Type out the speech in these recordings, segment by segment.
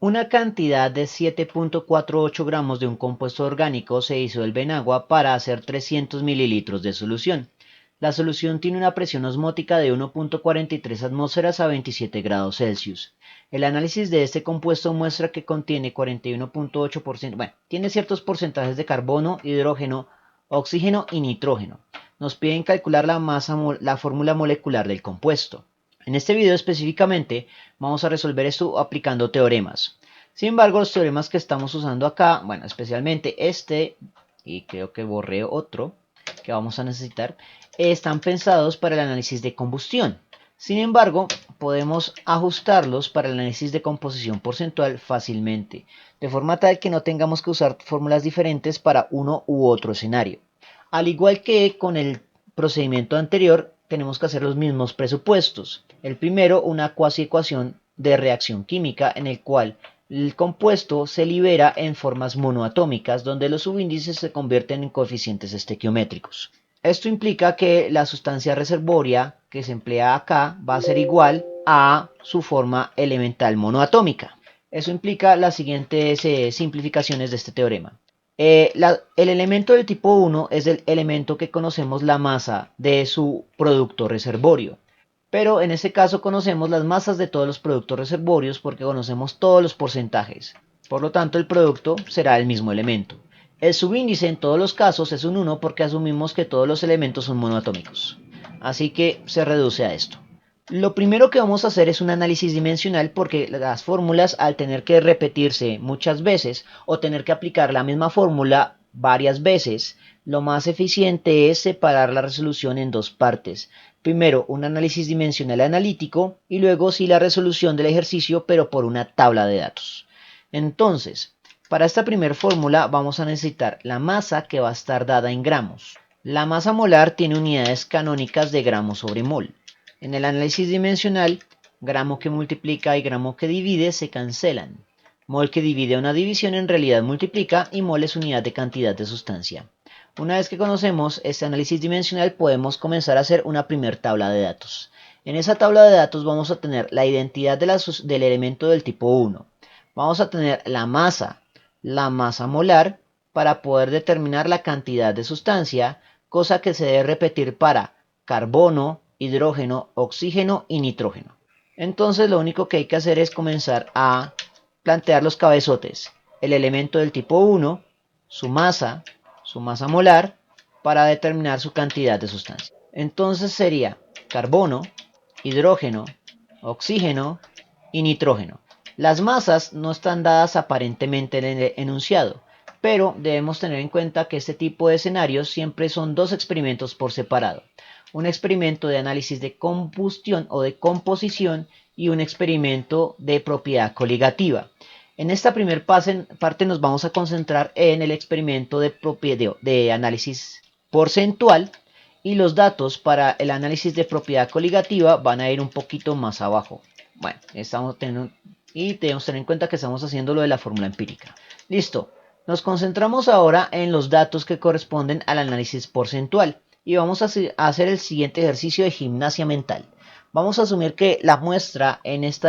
Una cantidad de 7,48 gramos de un compuesto orgánico se disuelve en agua para hacer 300 mililitros de solución. La solución tiene una presión osmótica de 1,43 atmósferas a 27 grados Celsius. El análisis de este compuesto muestra que contiene 41,8%, bueno, tiene ciertos porcentajes de carbono, hidrógeno, oxígeno y nitrógeno. Nos piden calcular la fórmula molecular del compuesto. En este video específicamente vamos a resolver esto aplicando teoremas. Sin embargo, los teoremas que estamos usando acá, bueno, especialmente este, y creo que borré otro que vamos a necesitar, están pensados para el análisis de combustión. Sin embargo, podemos ajustarlos para el análisis de composición porcentual fácilmente, de forma tal que no tengamos que usar fórmulas diferentes para uno u otro escenario. Al igual que con el procedimiento anterior, tenemos que hacer los mismos presupuestos. El primero, una cuasi ecuación de reacción química en el cual el compuesto se libera en formas monoatómicas donde los subíndices se convierten en coeficientes estequiométricos. Esto implica que la sustancia reservoria que se emplea acá va a ser igual a su forma elemental monoatómica. Eso implica las siguientes simplificaciones de este teorema. El elemento del tipo 1 es el elemento que conocemos la masa de su producto reservorio. Pero en este caso conocemos las masas de todos los productos reservorios porque conocemos todos los porcentajes. Por lo tanto, el producto será el mismo elemento. El subíndice en todos los casos es un 1 porque asumimos que todos los elementos son monoatómicos. Así que se reduce a esto. Lo primero que vamos a hacer es un análisis dimensional porque las fórmulas, al tener que repetirse muchas veces o tener que aplicar la misma fórmula varias veces, lo más eficiente es separar la resolución en dos partes. Primero un análisis dimensional analítico y luego sí la resolución del ejercicio pero por una tabla de datos. Entonces, para esta primera fórmula vamos a necesitar la masa que va a estar dada en gramos. La masa molar tiene unidades canónicas de gramos sobre mol. En el análisis dimensional, gramo que multiplica y gramo que divide se cancelan. Mol que divide una división en realidad multiplica y mol es unidad de cantidad de sustancia. Una vez que conocemos este análisis dimensional podemos comenzar a hacer una primer tabla de datos. En esa tabla de datos vamos a tener la identidad del elemento del tipo 1. Vamos a tener la masa molar para poder determinar la cantidad de sustancia, cosa que se debe repetir para carbono, hidrógeno, oxígeno y nitrógeno. Entonces lo único que hay que hacer es comenzar a plantear los cabezotes. El elemento del tipo 1, su masa molar, para determinar su cantidad de sustancia. Entonces sería carbono, hidrógeno, oxígeno y nitrógeno. Las masas no están dadas aparentemente en el enunciado, pero debemos tener en cuenta que este tipo de escenarios siempre son dos experimentos por separado. Un experimento de análisis de combustión o de composición y un experimento de propiedad coligativa. En esta primera parte nos vamos a concentrar en el experimento de análisis porcentual y los datos para el análisis de propiedad coligativa van a ir un poquito más abajo. Bueno, debemos tener en cuenta que estamos haciendo lo de la fórmula empírica. Listo, nos concentramos ahora en los datos que corresponden al análisis porcentual y vamos a hacer el siguiente ejercicio de gimnasia mental. Vamos a asumir que la muestra en este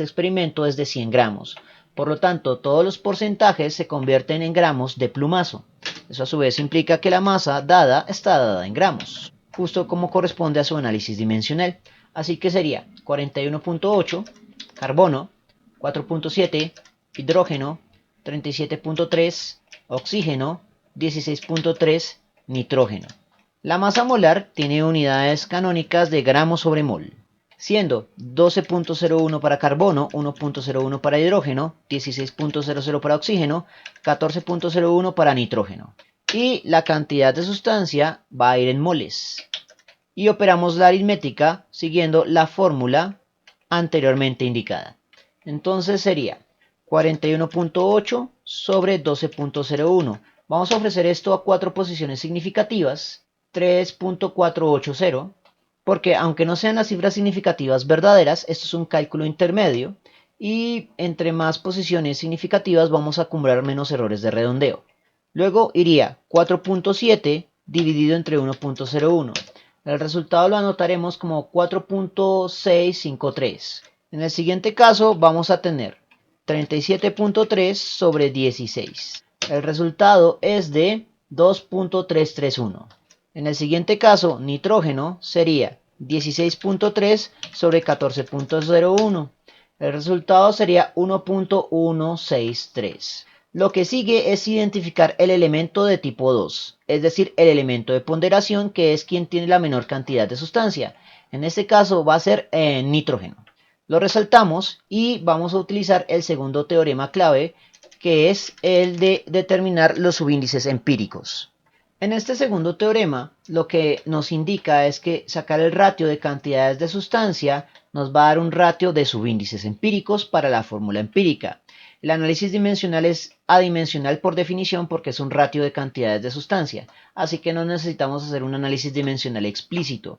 experimento es de 100 gramos. Por lo tanto, todos los porcentajes se convierten en gramos de plumazo. Eso a su vez implica que la masa dada está dada en gramos, justo como corresponde a su análisis dimensional. Así que sería 41,8 carbono, 4,7 hidrógeno, 37,3 oxígeno, 16,3 nitrógeno. La masa molar tiene unidades canónicas de gramos sobre mol, siendo 12,01 para carbono, 1,01 para hidrógeno, 16,00 para oxígeno, 14,01 para nitrógeno. Y la cantidad de sustancia va a ir en moles. Y operamos la aritmética siguiendo la fórmula anteriormente indicada. Entonces sería 41,8 sobre 12,01. Vamos a ofrecer esto a 4 posiciones significativas, 3,480, porque aunque no sean las cifras significativas verdaderas, esto es un cálculo intermedio y entre más posiciones significativas vamos a acumular menos errores de redondeo. Luego iría 4,7 dividido entre 1,01. El resultado lo anotaremos como 4,653. En el siguiente caso vamos a tener 37.3 sobre 16. El resultado es de 2.331. En el siguiente caso, nitrógeno sería 16.3 sobre 14.01. El resultado sería 1.163. Lo que sigue es identificar el elemento de tipo 2, es decir, el elemento de ponderación, que es quien tiene la menor cantidad de sustancia. En este caso va a ser nitrógeno. Lo resaltamos y vamos a utilizar el segundo teorema clave, que es el de determinar los subíndices empíricos. En este segundo teorema, lo que nos indica es que sacar el ratio de cantidades de sustancia nos va a dar un ratio de subíndices empíricos para la fórmula empírica. El análisis dimensional es adimensional por definición porque es un ratio de cantidades de sustancia, así que no necesitamos hacer un análisis dimensional explícito.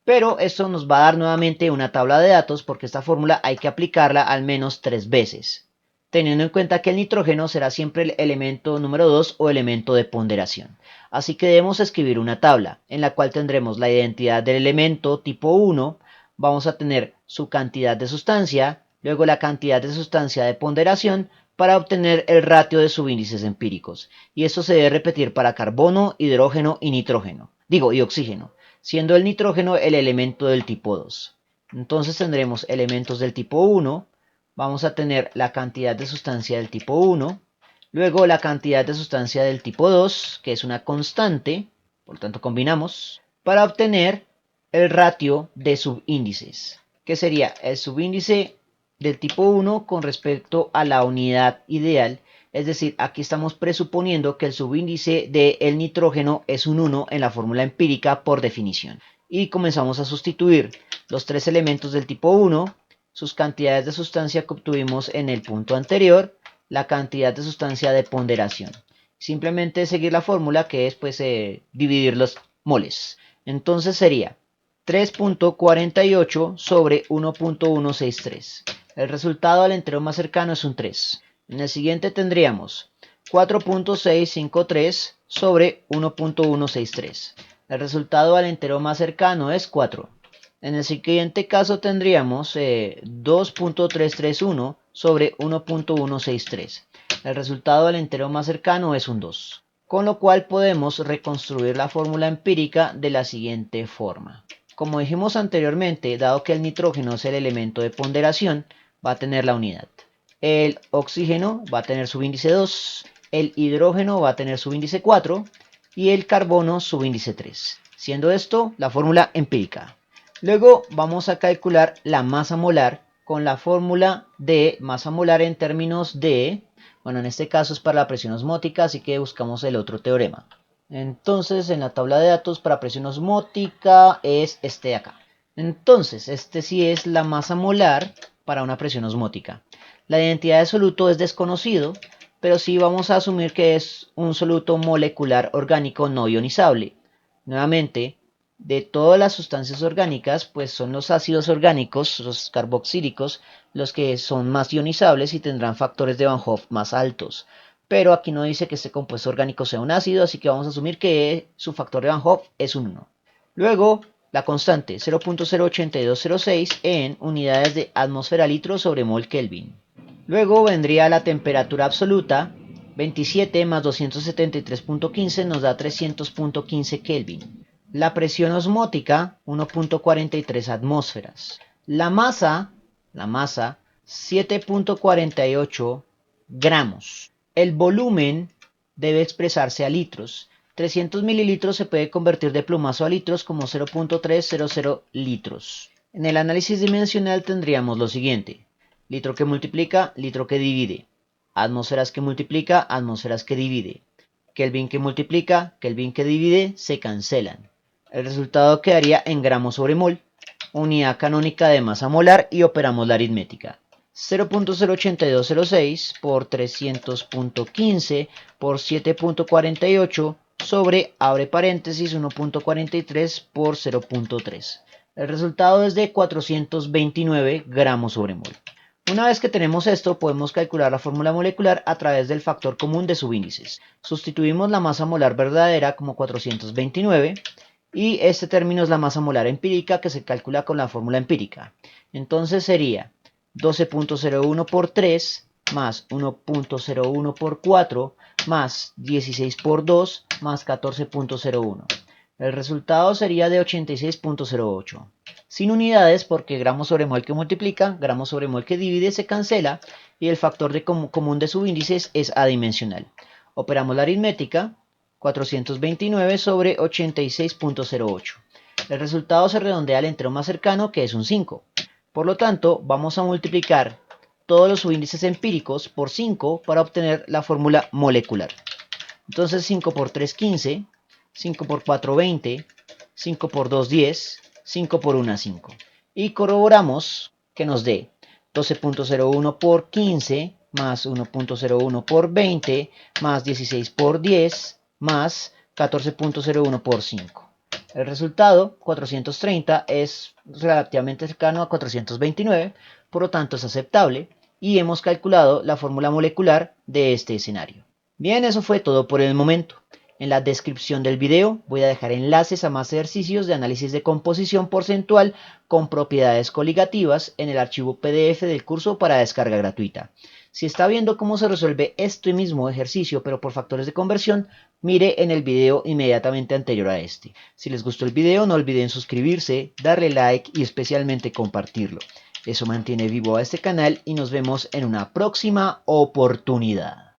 Pero esto nos va a dar nuevamente una tabla de datos porque esta fórmula hay que aplicarla al menos 3 veces, teniendo en cuenta que el nitrógeno será siempre el elemento número 2 o elemento de ponderación. Así que debemos escribir una tabla en la cual tendremos la identidad del elemento tipo 1, vamos a tener su cantidad de sustancia, luego la cantidad de sustancia de ponderación para obtener el ratio de subíndices empíricos. Y esto se debe repetir para carbono, hidrógeno y nitrógeno, y oxígeno, siendo el nitrógeno el elemento del tipo 2. Entonces tendremos elementos del tipo 1, vamos a tener la cantidad de sustancia del tipo 1, luego la cantidad de sustancia del tipo 2, que es una constante, por lo tanto combinamos, para obtener el ratio de subíndices, que sería el subíndice del tipo 1 con respecto a la unidad ideal, es decir, aquí estamos presuponiendo que el subíndice del nitrógeno es un 1 en la fórmula empírica por definición. Y comenzamos a sustituir los tres elementos del tipo 1, sus cantidades de sustancia que obtuvimos en el punto anterior, la cantidad de sustancia de ponderación. Simplemente seguir la fórmula, que es pues dividir los moles. Entonces sería 3.48 sobre 1.163. El resultado al entero más cercano es un 3. En el siguiente tendríamos 4.653 sobre 1.163. El resultado al entero más cercano es 4. En el siguiente caso tendríamos 2.331 sobre 1.163. El resultado al entero más cercano es un 2. Con lo cual podemos reconstruir la fórmula empírica de la siguiente forma. Como dijimos anteriormente, dado que el nitrógeno es el elemento de ponderación, va a tener la unidad. El oxígeno va a tener subíndice 2, el hidrógeno va a tener subíndice 4 y el carbono subíndice 3. Siendo esto la fórmula empírica. Luego vamos a calcular la masa molar con la fórmula de masa molar en términos de, bueno, en este caso es para la presión osmótica, así que buscamos el otro teorema. Entonces, en la tabla de datos para presión osmótica es este de acá. Entonces, este sí es la masa molar para una presión osmótica. La identidad de soluto es desconocido, pero sí vamos a asumir que es un soluto molecular orgánico no ionizable. Nuevamente, de todas las sustancias orgánicas, pues son los ácidos orgánicos, los carboxílicos, los que son más ionizables y tendrán factores de Van Hoff más altos. Pero aquí no dice que este compuesto orgánico sea un ácido, así que vamos a asumir que su factor de Van Hoff es un 1. Luego, la constante 0.08206 en unidades de atmósfera litro sobre mol Kelvin. Luego vendría la temperatura absoluta, 27 más 273.15 nos da 300.15 Kelvin. La presión osmótica, 1.43 atmósferas. La masa, 7.48 gramos. El volumen debe expresarse a litros. 300 mililitros se puede convertir de plumazo a litros como 0.300 litros. En el análisis dimensional tendríamos lo siguiente. Litro que multiplica, litro que divide. Atmósferas que multiplica, atmósferas que divide. Kelvin que multiplica, Kelvin que divide, se cancelan. El resultado quedaría en gramos sobre mol, unidad canónica de masa molar, y operamos la aritmética. 0.08206 por 300.15 por 7.48 sobre, abre paréntesis, 1.43 por 0.3. El resultado es de 429 gramos sobre mol. Una vez que tenemos esto, podemos calcular la fórmula molecular a través del factor común de subíndices. Sustituimos la masa molar verdadera como 429 y este término es la masa molar empírica que se calcula con la fórmula empírica. Entonces sería 12.01 por 3 más 1.01 por 4 más 16 por 2 más 14.01. El resultado sería de 86.08. Sin unidades, porque gramos sobre mol que multiplica, gramos sobre mol que divide se cancela y el factor común de subíndices es adimensional. Operamos la aritmética, 429 sobre 86.08. El resultado se redondea al entero más cercano, que es un 5. Por lo tanto, vamos a multiplicar todos los subíndices empíricos por 5 para obtener la fórmula molecular. Entonces 5 por 3, 15, 5 por 4, 20, 5 por 2, 10, 5 por 1, 5. Y corroboramos que nos dé 12.01 por 15 más 1.01 por 20 más 16 por 10 más 14.01 por 5. El resultado, 430, es relativamente cercano a 429, por lo tanto es aceptable, y hemos calculado la fórmula molecular de este escenario. Bien, eso fue todo por el momento. En la descripción del video voy a dejar enlaces a más ejercicios de análisis de composición porcentual con propiedades coligativas en el archivo PDF del curso para descarga gratuita. Si está viendo cómo se resuelve este mismo ejercicio pero por factores de conversión, mire en el video inmediatamente anterior a este. Si les gustó el video, no olviden suscribirse, darle like y especialmente compartirlo. Eso mantiene vivo a este canal y nos vemos en una próxima oportunidad.